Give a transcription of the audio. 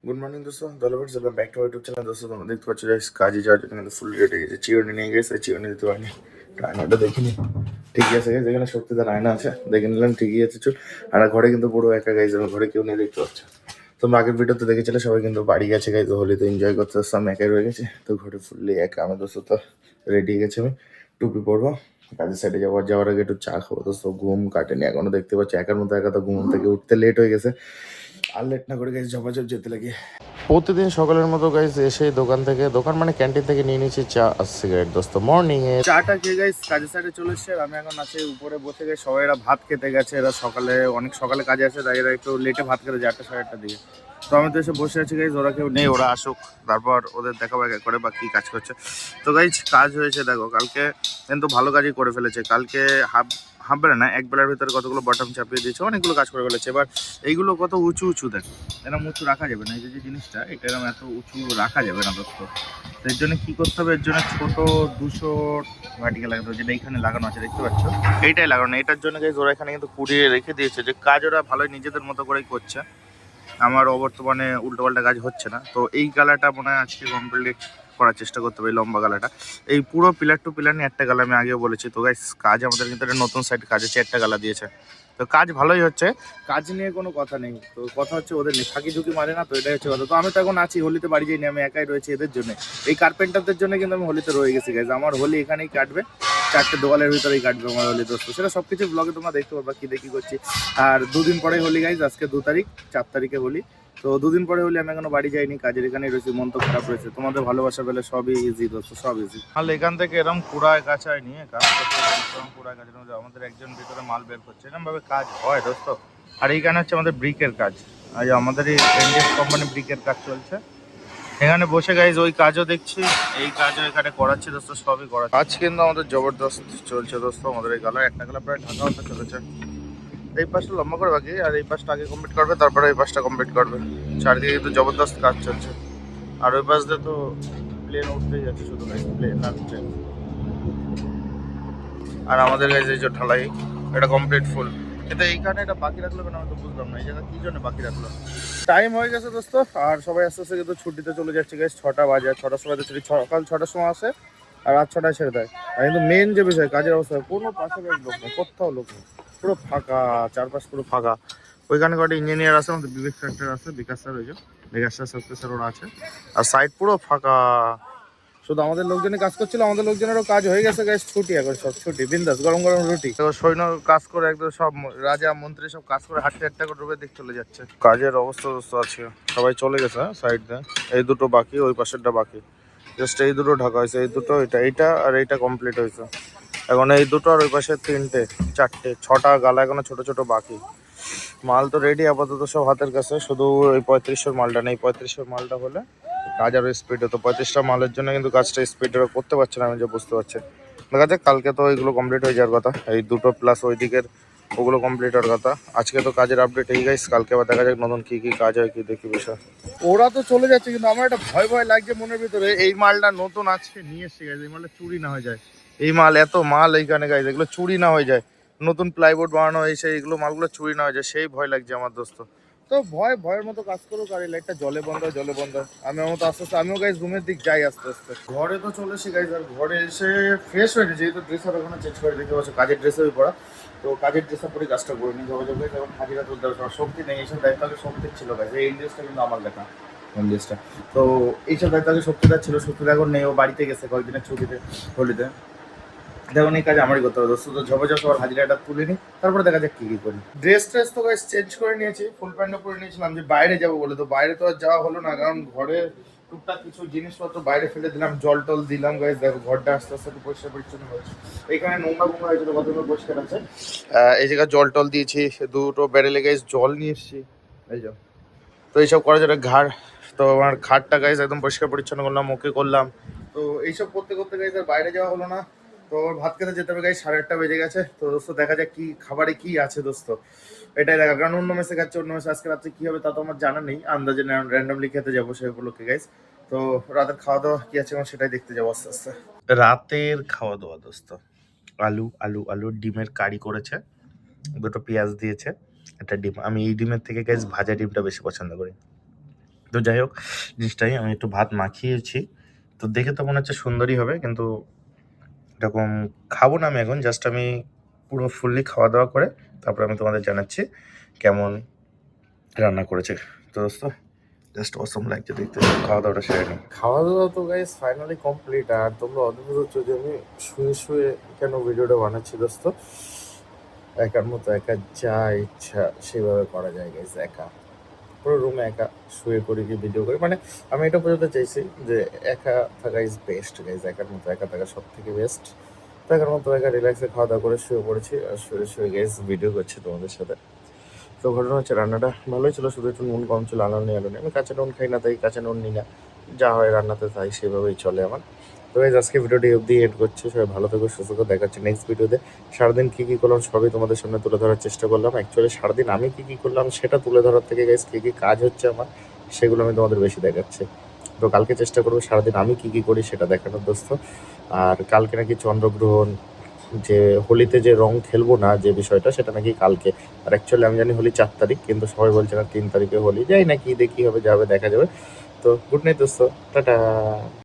Good morning দোস্ত দলবেট welcome back to YouTube channel. দোস্ত তোমরা দেখতে পাচ্ছ যে কাজে যাওয়ার জন্য কিন্তু ফুল রেডি গেছে। চিরুনি নিয়ে গেছে, চিরুনি দিতে পারিনি, আয়নাটা দেখিনি। ঠিকই আছে গাইজ, এখানে শক্তিদার আয়না আছে, দেখে নিলাম ঠিকই আছে চুল। আর ঘরে কিন্তু পুরো একা গাইজ, ঘরে কেউ নেই দেখতে পাচ্ছ। তোমরা আগের ভিডিওতে দেখেছিলে সবাই কিন্তু বাড়ি গেছে গাইজ, হোলিতে এনজয় করতে আসছে, আমি একাই রয়ে গেছি। তো ঘরে ফুললি একা আমি। দোস্ত তো রেডি গেছে, আমি টুপি পরবো, কাজের সাইডে যাওয়ার আগে একটু চা খাবো। দোস্ত ঘুম কাটেনি এখনো, দেখতে পাচ্ছি একার মতো একা, তো ঘুম থেকে উঠতে লেট হয়ে গেছে। আর লেট না করে গাইজ ঝপাঝপ যেতে লাগে। প্রতিদিন সকালের মতো গাইজ এসে দোকান মানে ক্যান্টিন থেকে নিয়ে নিয়েছি চা আর সিগারেট। দোস্ত মর্নিং এ চাটা খেয়ে গাইজ কাজের সাইডে চলে এসছে। আমি এখন আছি উপরে বসে গেছি, সবাই এরা ভাত খেতে গেছে। এরা সকালে অনেক সকালে কাজে আসে, তাই এরা একটু লেটে ভাত খেতে যায় 8টা সাড়ে 8টার দিকে। তো আমি তো এসে বসে আছি গাইজ, ওরা কেউ নেই, ওরা আসুক তারপর ওদের দেখাবো এক এক করে বা কী কাজ করছে। তো গাইজ কাজ হয়েছে দেখো, কালকে কিন্তু ভালো কাজই করে ফেলেছে। কালকে হাফ বেলা না, এক বেলার ভিতরে কতগুলো বটম চাপিয়ে দিয়েছে, অনেকগুলো কাজ করে ফেলেছে। এবার এইগুলো কত উঁচু উঁচু দেখ, এরকম উঁচু রাখা যাবে না। এই যে জিনিসটা, এটা এরকম এত উঁচু রাখা যাবে না দোস্ত। তো এর জন্য কী করতে হবে, এর জন্য ছোট 200 ভাটিকে লাগাতে হবে, যেটা এইখানে লাগানো আছে দেখতে পাচ্ছ, এইটাই লাগানো। এটার জন্য গাইজ ওরা এখানে কিন্তু কুড়িয়ে রেখে দিয়েছে, যে কাজ ওরা ভালোই নিজেদের মতো করেই করছে। আমার অবর্তমানে উল্টোপাল্টা কাজ হচ্ছে না। তো এই কালারটা মনে হয় আজকে কমপ্লিট করার চেষ্টা করতে হবে, এই লম্বা গালাটা। এই পুরো পিলার টু পিলার নিয়ে একটা গালা, আমি আগেও বলেছি। তো গাইস কাজ আমাদের কিন্তু একটা নতুন সাইড কাজ হচ্ছে, একটা গালা দিয়েছে। তো কাজ ভালোই হচ্ছে, কাজ নিয়ে কোনো কথা নেই। তো কথা হচ্ছে ওদের নেই, ফাঁকি ঝুঁকি মারে না, তো এটাই হচ্ছে কথা। তো আমি তো এখন আছি হোলিতে, বাড়ি যাইনি, আমি একাই রয়েছি এদের জন্য, এই কার্পেন্টারদের জন্য কিন্তু আমি হোলিতে রয়ে গেছি গাইজ। আমার হোলি এখানেই কাটবে, 4টে দেওয়ালের ভিতরেই কাটবে আমার হোলি দোস্ত। সেটা সব কিছু ব্লগে তোমরা দেখতে পারবা কি দেখি করছি। আর দুদিন পরে হোলি গাইজ, আজকে 2 তারিখ, 4 তারিখে হোলি। তো দুদিন পরে হলে আমি এখনো বাড়ি যাইনি, কাজের এখানেই রয়েছি, মন তো খারাপ রয়েছে। তোমাদের ভালোবাসা পেলে সবই ইজি দোস্ত, সব ইজি। তাহলে এখান থেকে এরকম কুড়ায় কাছায় নিয়ে কাজ করতে, এরকম কুড়ায় কাছায় আমাদের একজন ভিতরে মাল বের করছে, এরকম ভাবে কাজ হয় দোস্ত। আর এইখানে হচ্ছে আমাদের ব্রিকের কাজ, আজ আমাদের এই এনডিএস কোম্পানি ব্রিকের কাজ চলছে। এখানে বসে গাইজ ওই কাজও দেখছি, এই কাজও এখানে করাচ্ছি দোস্ত, সবই করা কাজ কিন্তু আমাদের জবরদস্ত চলছে দোস্ত। আমাদের এই গালা একটা গালা প্রায় ঢাকা হতে চলেছে। এই পাশটা লম্বা করে বাকি, আর এই পাশটা আগে কমপ্লিট করবে, তারপরে এই পাশটা কমপ্লিট করবে। চারদিকে কিন্তু জবরদস্ত কাজ চলছে। আর ওই পাশ দিয়ে তো প্লেন উঠতেই যাচ্ছে, শুধু প্লেন আর প্লেন। আর আমাদের কাছে এই যে ঢালাই, এটা কমপ্লিট ফুল। কিন্তু এইখানে এটা বাকি রাখলো কেন, আমি তো বুঝলাম না, এই জায়গা কি জন্য বাকি রাখলো। টাইম হয়ে গেছে দোস্ত, আর সবাই আস্তে আস্তে কিন্তু ছুটিতে চলে যাচ্ছে গাইস। 6টা বাজে, 6টার সময় তো ছুটি, সকাল 6টার সময় আসে আর রাত 6টায় ছেড়ে দেয়। আর কিন্তু মেন যে বিষয় কাজের অবস্থা, কোনো পাশে লোক নেই, কোথাও লোক নেই, পুরো ফাঁকা, চারপাশ পুরো ফাঁকা। ওইখানে কটা ইঞ্জিনিয়ার আছে, আমাদের বিবেক স্যার আছে, বিকাশ স্যার, ওই যে বিকাশ স্যার, সত্য স্যার, ওরা আছে। আর সাইড পুরো ফাঁকা, শুধু আমাদের লোকজনই কাজ করছিল। আমাদের লোকজনেরও কাজ হয়ে গেছে গাইস, ছুটি এখন, সব ছুটি, বিন্দাস গরম গরম রুটি। তো সৈন্য কাজ করে একদম, সব রাজা মন্ত্রী সব কাজ করে হাঁটতে হাঁটতে করে রুপে দিক চলে যাচ্ছে। কাজের অবস্থা আছে, সবাই চলে গেছে সাইড দিয়ে। এই দুটো বাকি, ওই পাশেরটা বাকি, জাস্ট এই দুটো ঢাকা হয়েছে, এই দুটো, এইটা আর এইটা কমপ্লিট হয়েছে। এখন এই দুটো আর ওই পাশে 3টে 4টে 6টা গালা এখনো ছোট ছোট বাকি। মাল তো রেডি আপাতত সব হাতের কাছে, শুধু ওই 3500 মালটা নেই। 3500 মালটা হলে কাজ আরও স্পিড হতো। 35টা মালের জন্য কিন্তু কাজটা স্পিড করতে পারছে না, আমি যে বুঝতে পারছি। দেখা যাক, কালকে তো ওইগুলো কমপ্লিট হয়ে যাওয়ার কথা, এই দুটো প্লাস ওই দিকের ওগুলো কমপ্লিট হওয়ার কথা। আজকে তো কাজের আপডেট এই গাইস, কালকে আবার দেখা যাক নতুন কী কী কাজ হয়, কি দেখি বিষয়। ওরা তো চলে যাচ্ছে, কিন্তু আমার একটা ভয় ভয় লাগছে মনের ভিতরে, এই মালটা নতুন আজকে নিয়ে এসছে গাইজ, এই মালটা চুরি না হয়ে যায়। এই মাল, এত মাল এইখানে গাইজ, এগুলো চুরি না হয়ে যায়। নতুন প্লাইবোর্ড বানানো হয়েছে, এইগুলো মালগুলো চুরি না হয়ে যায়, সেই ভয় লাগছে আমার দোস্ত। তো ভয়ের মতো কাজ করুক, আর এই লাইটটা জলে বন্ধ হয়, জলে বন্ধ হয়। আমি আমার মতো আস্তে আস্তে আমিও গাইজ রুমের দিক যাই আস্তে আস্তে। ঘরে তো চলে এসে গাইজ, আর ঘরে এসে ফ্রেশ হয়ে গেছে, যেহেতু ড্রেস আর ওখানে চেঞ্জ করে দেখতে পাচ্ছ, কাজের ড্রেসে পড়া। তো কাজের ড্রেসটা পরে কাজটা করে নিই, যোগাযোগ করে তখন হাজিরা তুলতে হবে। শক্তি নেই, এইসব দায়িত্ব আগে শক্তির ছিল গাইজ, এই ড্রেসটা কিন্তু আমার লেখা ড্রেসটা। তো এইসব দায়িত্ব আগে শক্তিদার ছিল, শক্তিদার এখন নেই, ও বাড়িতে গেছে কয়েকদিনের ছুটিতে, হোলিতে। দেখুন এই কাজ আমারই করতে হবে দোস্ত। তো ঝপঝপ সবার হাজিরাটা তুলে নিই, তারপরে দেখা যাক কী কী করি। ড্রেস ট্রেস তো গাইস চেঞ্জ করে নিয়েছি, ফুল প্যান্টও পরে নিয়েছিলাম যে বাইরে যাবো বলে। তো বাইরে তো আর যাওয়া হলো না, কারণ ঘরে টুকটাক কিছু জিনিসপত্র বাইরে ফেলে দিলাম, জল টল দিলাম গাইস। দেখো ঘরটা আস্তে আস্তে একটু পরিষ্কার পরিচ্ছন্ন হয়েছে, এইখানে নোংরা ফোংরা হয়েছিল, কতগুলো পরিষ্কার আছে। এই জায়গায় জল টল দিয়েছি, দুটো ব্যারেলে গাইস জল নিয়ে এসেছি, এই যাও। তো এইসব করা যেটা ঘাড়, তো আমার ঘাটটা গাইস একদম পরিষ্কার পরিচ্ছন্ন করলাম, ওকে করলাম। তো এইসব করতে করতে গাইস আর বাইরে যাওয়া হলো না। তো ভাত খেতে যেতে হবে গাইস, 8:30 বেজে গেছে। তো দোস্ত দেখা যাক কি খাবারে কি আছে দোস্ত, এটাই দেখা। কারণ অন্য মেসে খাচ্ছে, অন্য মেসে আজকে রাত্রে কি হবে তা তো আমার জানা নেই, আন্দাজে র্যান্ডমলি খেতে যাবো সেই উপলক্ষে গাইস। তো রাতের খাওয়া দাওয়া কি আছে আমার সেটাই দেখতে যাবো আস্তে আস্তে। রাতের খাওয়া দাওয়া দোস্ত, আলুর ডিমের কারি করেছে, দুটো পেঁয়াজ দিয়েছে, একটা ডিম। আমি এই ডিমের থেকে গাইস ভাজা ডিমটা বেশি পছন্দ করি। তো যাই হোক, জিনিসটাই আমি একটু ভাত মাখিয়েছি। তো দেখে তো মনে হচ্ছে সুন্দরই হবে, কিন্তু এরকম খাবো না আমি এখন। জাস্ট আমি পুরো ফুললি খাওয়া দাওয়া করে তারপরে আমি তোমাদের জানাচ্ছি কেমন রান্না করেছে। তো দোস্ত জাস্ট অসম লাগছে দেখতে। খাওয়া দাওয়াটা সেরে নিই। খাওয়া দাওয়া তো গাইস ফাইনালি কমপ্লিট। আর তোমরা অদ্ভুত হচ্ছে যে আমি শুয়ে শুয়ে কেন ভিডিওটা বানাচ্ছি দোস্ত। একার মতো একা যা ইচ্ছা সেভাবে করা যায় গাইস। একা পুরো রুমে একা শুয়ে করি কি ভিডিও করি, মানে আমি এটা পর্যন্ত চাইছি যে একা থাকা ইজ বেস্ট গাইজ। একার মতো একা থাকা সব থেকে বেস্ট। তো একার মতো একা রিল্যাক্সে খাওয়া দাওয়া করে শুয়ে পড়েছি, আর শুয়ে শুয়ে গাইজ ভিডিও করছি তোমাদের সাথে। তো ঘটনা হচ্ছে রান্নাটা ভালোই ছিল, শুধু একটু নুন কম ছিল। আলো নেই আমি কাঁচা নুন খাই না, তাই কাঁচা নুন নিই না। যা হয় রান্নাতে তাই সেভাবেই চলে আমার। তো গাইজ আজকে ভিডিওটি অবধি এড করছি। সবাই ভালো থেকো, সুস্থ থেকো। দেখা হচ্ছে নেক্সট ভিডিওতে। সারাদিন কী কী করলাম সবই তোমাদের সামনে তুলে ধরার চেষ্টা করলাম। অ্যাকচুয়ালি সারাদিন আমি কী কী করলাম সেটা তুলে ধরার থেকে গাইজ কী কী কাজ হচ্ছে আমার সেগুলো আমি তোমাদের বেশি দেখাচ্ছি। তো কালকে চেষ্টা করবো সারাদিন আমি কী কী করি সেটা দেখানোর দোস্ত। আর কালকে নাকি চন্দ্রগ্রহণ, যে হোলিতে যে রং খেলবো না যে বিষয়টা, সেটা নাকি কালকে। আর অ্যাকচুয়ালি আমি জানি হোলি 4 তারিখ, কিন্তু সবাই বলছে না 3 তারিখে হোলি। যাই না, কি দেখি হবে, যাবে দেখা যাবে। তো গুড নাইট দোস্ত, টাটা।